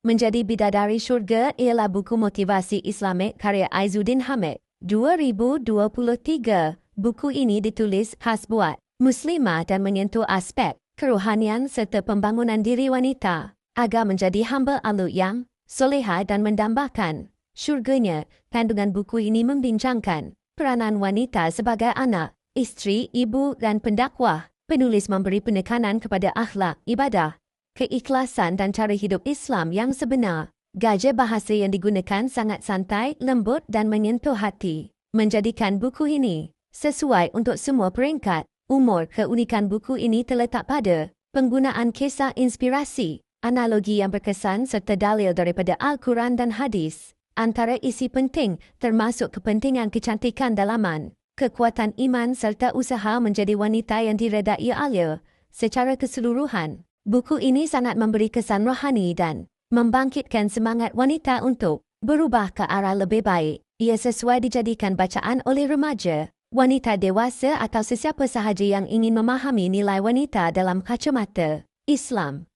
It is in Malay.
Menjadi Bidadari Syurga ialah buku motivasi Islamik karya Aizuddin Hamid, 2023. Buku ini ditulis khas buat Muslimah dan menyentuh aspek kerohanian serta pembangunan diri wanita agar menjadi hamba Allah yang solehah dan mendambakan syurganya. Kandungan buku ini membincangkan peranan wanita sebagai anak, isteri, ibu dan pendakwah. Penulis memberi penekanan kepada akhlak, ibadah, keikhlasan dan cara hidup Islam yang sebenar. Gaya bahasa yang digunakan sangat santai, lembut dan menyentuh hati, menjadikan buku ini sesuai untuk semua peringkat umur. Keunikan buku ini terletak pada penggunaan kisah inspirasi, analogi yang berkesan serta dalil daripada Al-Quran dan hadis. Antara isi penting termasuk kepentingan kecantikan dalaman, kekuatan iman serta usaha menjadi wanita yang diredai Allah. Secara keseluruhan, buku ini sangat memberi kesan rohani dan membangkitkan semangat wanita untuk berubah ke arah lebih baik. Ia sesuai dijadikan bacaan oleh remaja, wanita dewasa atau sesiapa sahaja yang ingin memahami nilai wanita dalam kacamata Islam.